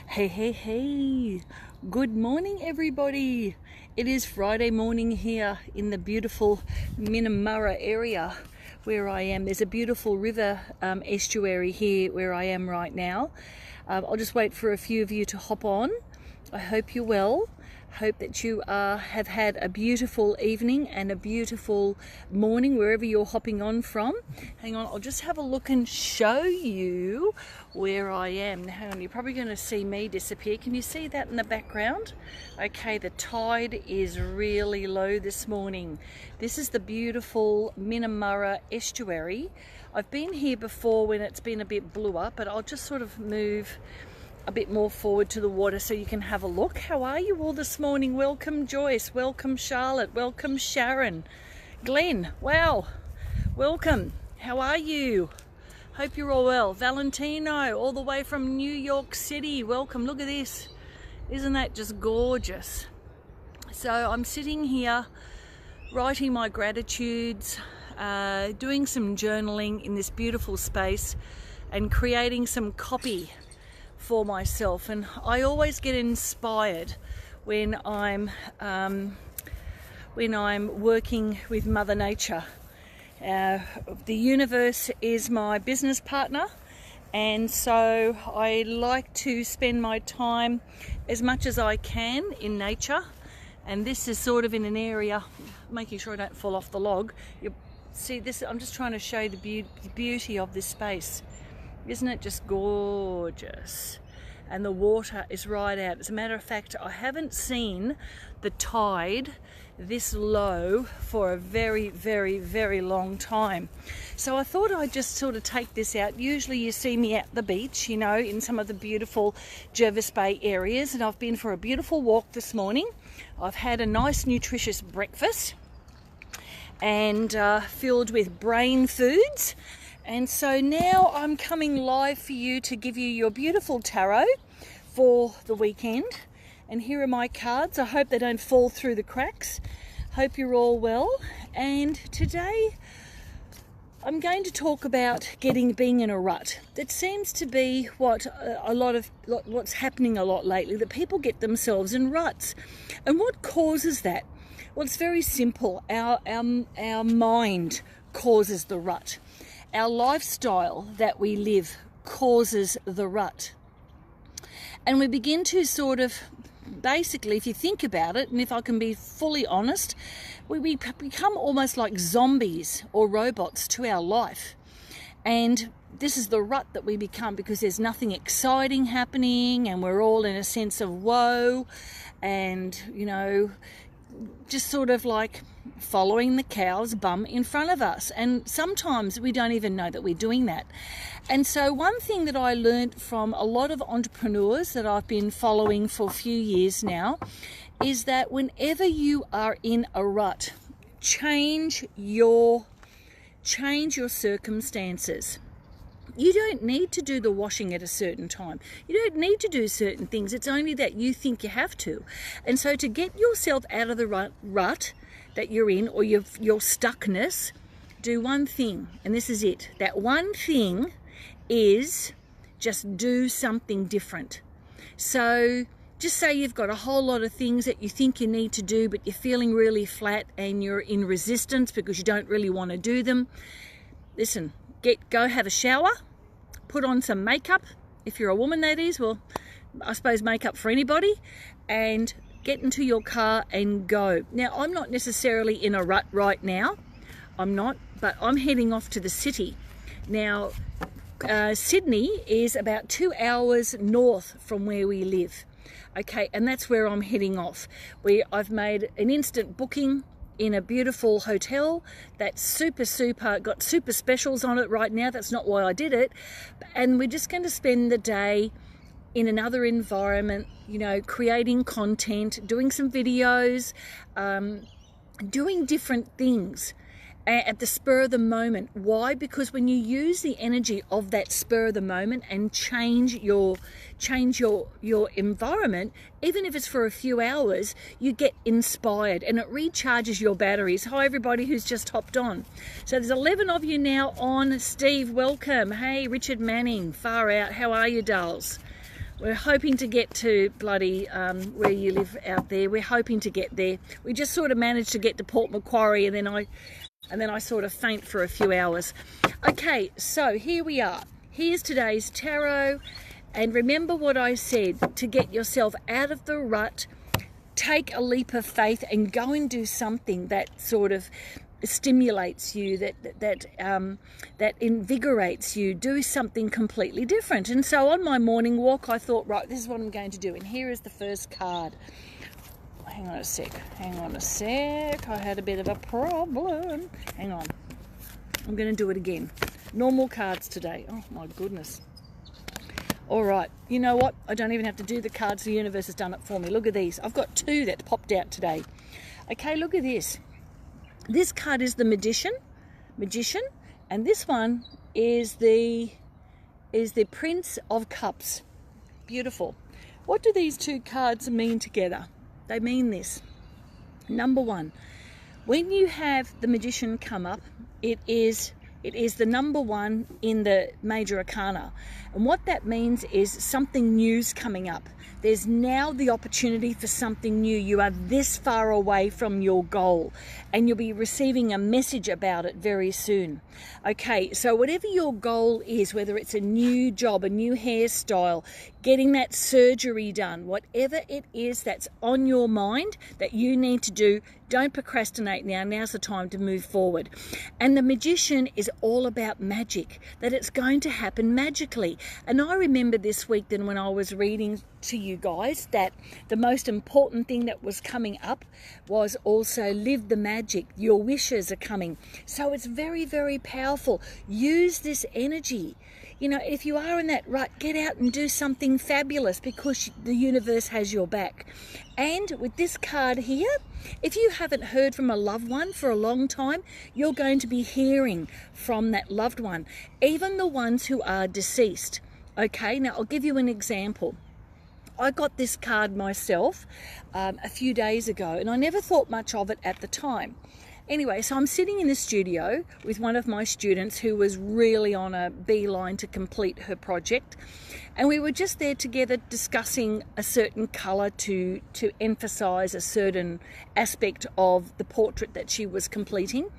Hey, hey, hey. Good morning, everybody. It is Friday morning here in the beautiful Minamurra area where I am. There's a beautiful river estuary here where I am right now. I'll just wait for a few of you to hop on. I hope you're well. Hope that you have had a beautiful evening and a beautiful morning wherever you're hopping on from. Hang on, I'll just have a look and show you where I am. Now, hang on, you're probably going to see me disappear. Can you see that in the background? Okay, the tide is really low this morning. This is the beautiful Minamurra estuary. I've been here before when it's been a bit bluer, but I'll just sort of move a bit more forward to the water so you can have a look. How are you all this morning? Welcome Joyce, welcome Charlotte, welcome Sharon, Glenn, wow, welcome. How are you? Hope you're all well. Valentino, all the way from New York City, welcome. Look at this, isn't that just gorgeous? So I'm sitting here writing my gratitudes, doing some journaling in this beautiful space and creating some copy for myself. And I always get inspired when I'm working with Mother Nature. The universe is my business partner, and so I like to spend my time as much as I can in nature. And this is sort of in an area, making sure I don't fall off the log. You see this, I'm just trying to show the beauty of this space. Isn't it just gorgeous? And the water is right out. As a matter of fact, I haven't seen the tide this low for a very, very, very long time. So I thought I'd just sort of take this out. Usually you see me at the beach, you know, in some of the beautiful Jervis Bay areas, and I've been for a beautiful walk this morning. I've had a nice nutritious breakfast and filled with brain foods. And so now I'm coming live for you to give you your beautiful tarot for the weekend. And here are my cards. I hope they don't fall through the cracks. Hope you're all well. And today I'm going to talk about being in a rut. That seems to be what's happening a lot lately, that people get themselves in ruts. And what causes that? Well, it's very simple. Our mind causes the rut. Our lifestyle that we live causes the rut. And we begin to sort of, basically, if you think about it, and if I can be fully honest, we become almost like zombies or robots to our life. And this is the rut that we become because there's nothing exciting happening and we're all in a sense of woe and, you know, just sort of like following the cow's bum in front of us. And sometimes we don't even know that we're doing that. And so one thing that I learned from a lot of entrepreneurs that I've been following for a few years now is that whenever you are in a rut, change your circumstances. You don't need to do the washing at a certain time. You don't need to do certain things. It's only that you think you have to. And so to get yourself out of the rut that you're in, or your stuckness, do one thing. And this is it. That one thing is just do something different. So just say you've got a whole lot of things that you think you need to do, but you're feeling really flat and you're in resistance because you don't really want to do them. Listen, go have a shower, put on some makeup. If you're a woman, that is, well, I suppose makeup for anybody, and get into your car and go. Now, I'm not necessarily in a rut right now. I'm not, but I'm heading off to the city. Now, Sydney is about 2 hours north from where we live. Okay, and that's where I'm heading off. I've made an instant booking in a beautiful hotel that's super, got super specials on it right now. That's not why I did it. And we're just going to spend the day in another environment, you know, creating content, doing some videos, doing different things at the spur of the moment. Why? Because when you use the energy of that spur of the moment and change your environment, even if it's for a few hours, you get inspired and it recharges your batteries. Hi everybody who's just hopped on. So there's 11 of you now on. Steve, welcome. Hey, Richard Manning, far out. How are you, dolls? We're hoping to get to bloody where you live out there. We're hoping to get there. We just sort of managed to get to Port Macquarie, and then I sort of faint for a few hours. Okay, so here we are. Here's today's tarot. And remember what I said, to get yourself out of the rut, take a leap of faith and go and do something that sort of stimulates you, that invigorates you. Do something completely different. And so on my morning walk, I thought, right, this is what I'm going to do. And here is the first card. Hang on a sec. I had a bit of a problem. Hang on. I'm going to do it again. Normal cards today. Oh my goodness. All right, you know what? I don't even have to do the cards. The universe has done it for me. Look at these. I've got two that popped out today. Okay, look at this. This card is the magician, and this one is the Prince of Cups. Beautiful. What do these two cards mean together? They mean this. Number one, when you have the magician come up, it is the number one in the major arcana. And what that means is something new's coming up. There's now the opportunity for something new. You are this far away from your goal, and you'll be receiving a message about it very soon. Okay, so whatever your goal is, whether it's a new job, a new hairstyle, getting that surgery done, whatever it is that's on your mind that you need to do, don't procrastinate now. Now's the time to move forward. And the magician is all about magic, that it's going to happen magically. And I remember this week then when I was reading to you guys that the most important thing that was coming up was also live the magic. Your wishes are coming. So it's very, very powerful. Use this energy. You know, if you are in that rut, get out and do something fabulous because the universe has your back. And with this card here, if you haven't heard from a loved one for a long time, you're going to be hearing from that loved one, even the ones who are deceased. Okay, now I'll give you an example. I got this card myself a few days ago, and I never thought much of it at the time. Anyway, so I'm sitting in the studio with one of my students who was really on a beeline to complete her project. And we were just there together discussing a certain colour to emphasise a certain aspect of the portrait that she was completing.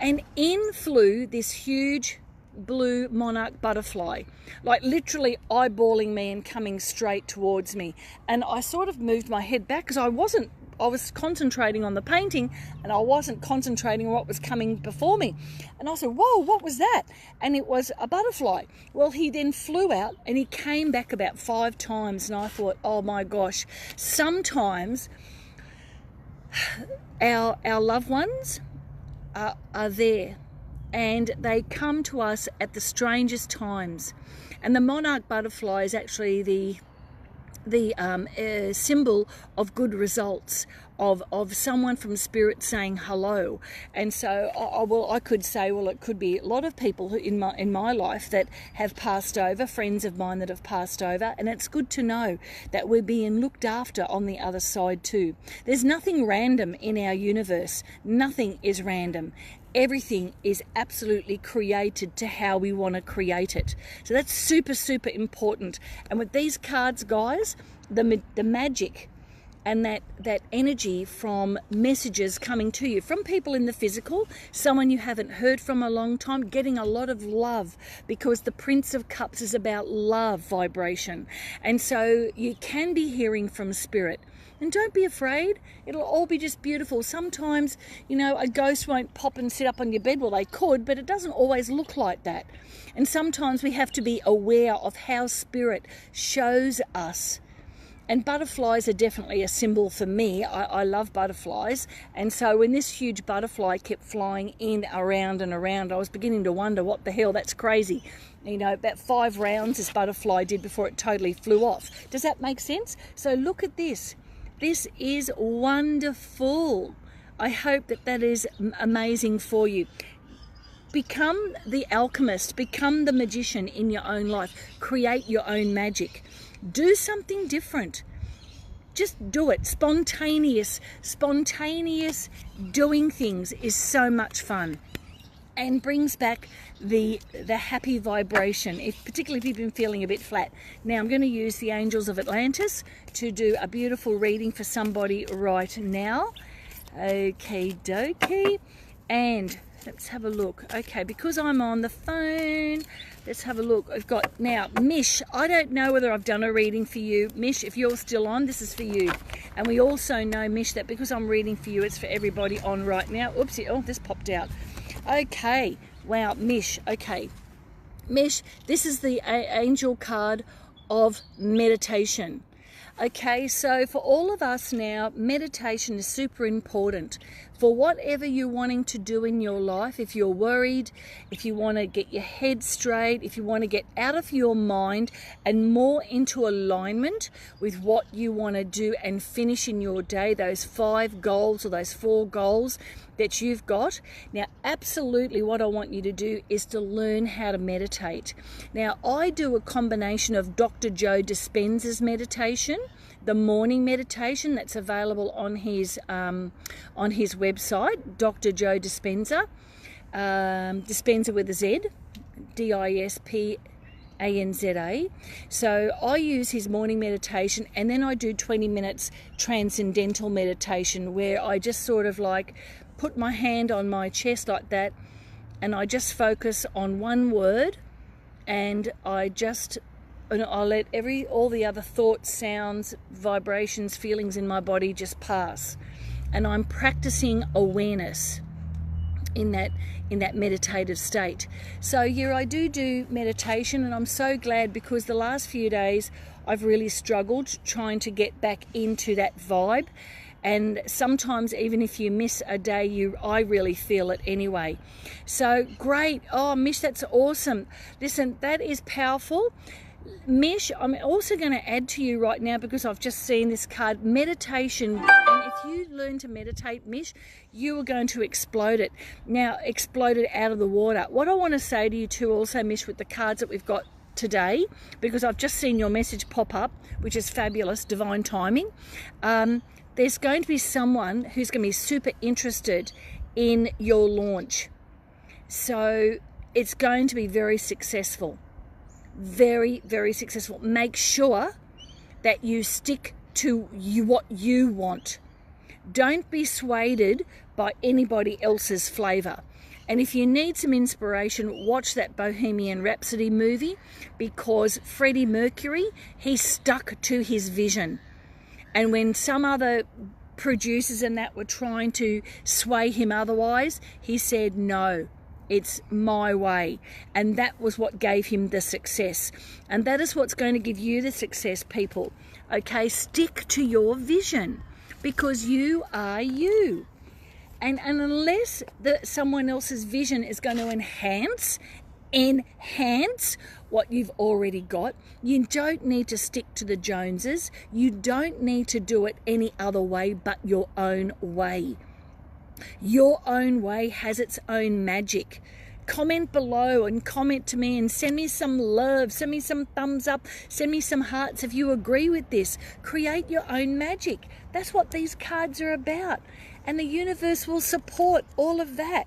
And in flew this huge blue monarch butterfly, like literally eyeballing me and coming straight towards me. And I sort of moved my head back because I was concentrating on the painting and I wasn't concentrating on what was coming before me. And I said, whoa, what was that? And it was a butterfly. Well, he then flew out and he came back about 5 times, and I thought, oh my gosh, sometimes our loved ones are there, and they come to us at the strangest times. And the monarch butterfly is actually the symbol of good results, of someone from spirit saying hello. And so I could say, well, it could be a lot of people who, in my life that have passed over, friends of mine that have passed over, and it's good to know that we're being looked after on the other side too. There's nothing random in our universe. Nothing is random. Everything is absolutely created to how we want to create it. So that's super, super important. And with these cards, guys, the magic and that energy from messages coming to you from people in the physical, someone you haven't heard from a long time, getting a lot of love, because the Prince of Cups is about love vibration. And so you can be hearing from spirit. And don't be afraid. It'll all be just beautiful. Sometimes, you know, a ghost won't pop and sit up on your bed. Well, they could, but it doesn't always look like that. And sometimes we have to be aware of how spirit shows us. And butterflies are definitely a symbol for me. I love butterflies. And so when this huge butterfly kept flying in, around and around, I was beginning to wonder, what the hell, that's crazy. You know, about 5 rounds this butterfly did before it totally flew off. Does that make sense? So look at this. This is wonderful. I hope that is amazing for you. Become the alchemist, become the magician in your own life. Create your own magic. Do something different. Just do it. Spontaneous doing things is so much fun. and brings back the happy vibration, particularly if you've been feeling a bit flat. Now I'm going to use the Angels of Atlantis to do a beautiful reading for somebody right now. Okay dokie, and let's have a look. Okay, because I'm on the phone, let's have a look. I've got now Mish. I don't know whether I've done a reading for you, Mish. If you're still on, this is for you. And we also know, Mish, that because I'm reading for you, it's for everybody on right now. Oopsie, oh, this popped out. Okay, wow, Mish. Okay, Mish, this is the angel card of meditation. Okay, so for all of us now, meditation is super important for whatever you're wanting to do in your life. If you're worried, if you want to get your head straight, if you want to get out of your mind and more into alignment with what you want to do and finish in your day, those 5 goals or those 4 goals that you've got. Now, absolutely what I want you to do is to learn how to meditate. Now, I do a combination of Dr. Joe Dispenza's meditation, the morning meditation that's available on his website, Dr. Joe Dispenza, Dispenza with a Z, Dispenza. So I use his morning meditation, and then I do 20 minutes transcendental meditation where I just sort of like put my hand on my chest like that, and I just focus on one word, and I'll let all the other thoughts, sounds, vibrations, feelings in my body just pass. And I'm practicing awareness in that meditative state. So yeah, I do meditation, and I'm so glad because the last few days I've really struggled trying to get back into that vibe. And sometimes even if you miss a day, I really feel it anyway. So great. Oh, Mish, that's awesome. Listen, that is powerful. Mish, I'm also going to add to you right now, because I've just seen this card, meditation. And if you learn to meditate, Mish, you are going to explode it. Now, explode it out of the water. What I want to say to you too also, Mish, with the cards that we've got today, because I've just seen your message pop up, which is fabulous, divine timing. There's going to be someone who's going to be super interested in your launch. So it's going to be very successful. Very, very successful. Make sure that you stick to what you want. Don't be swayed by anybody else's flavour. And if you need some inspiration, watch that Bohemian Rhapsody movie, because Freddie Mercury, he stuck to his vision. And when some other producers and that were trying to sway him otherwise, he said, no, it's my way. And that was what gave him the success. And that is what's going to give you the success, people. Okay, stick to your vision, because you are you. And unless someone else's vision is going to enhance what you've already got, you don't need to stick to the Joneses. You don't need to do it any other way but your own way. Your own way has its own magic. Comment below and comment to me and send me some love, send me some thumbs up, send me some hearts if you agree with this. Create your own magic. That's what these cards are about. And the universe will support all of that.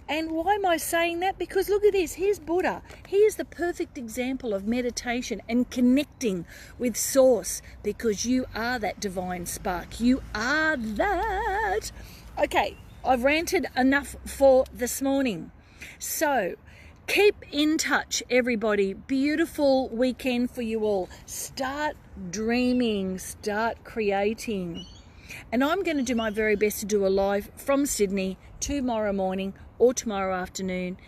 And why am I saying that? Because look at this. Here's Buddha. He is the perfect example of meditation and connecting with Source, because you are that divine spark. You are that. Okay, I've ranted enough for this morning. So keep in touch, everybody. Beautiful weekend for you all. Start dreaming. Start creating. And I'm going to do my very best to do a live from Sydney tomorrow morning or tomorrow afternoon.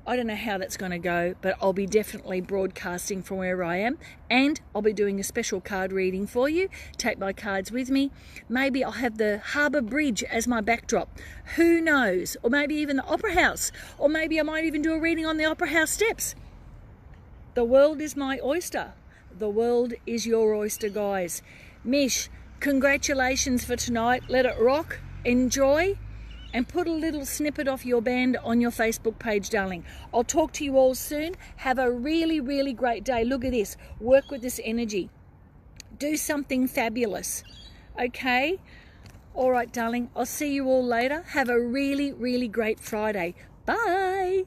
I don't know how that's going to go, but I'll be definitely broadcasting from where I am, and I'll be doing a special card reading for you. Take my cards with me. Maybe I'll have the Harbour Bridge as my backdrop. Who knows? Or maybe even the Opera House. Or maybe I might even do a reading on the Opera House steps. The world is my oyster. The world is your oyster, guys. Mish, congratulations for tonight. Let it rock. Enjoy. And put a little snippet off your band on your Facebook page, darling. I'll talk to you all soon. Have a really, really great day. Look at this. Work with this energy. Do something fabulous. Okay? All right, darling. I'll see you all later. Have a really, really great Friday. Bye.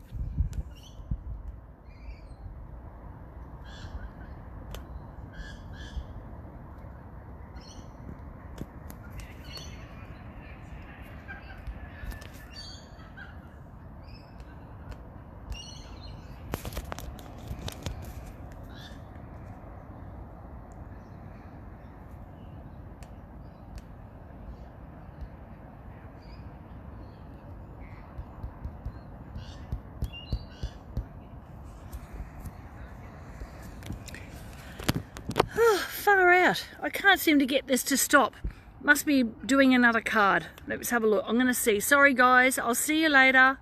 Far out. I can't seem to get this to stop. Must be doing another card. Let's have a look. I'm going to see. Sorry guys, I'll see you later.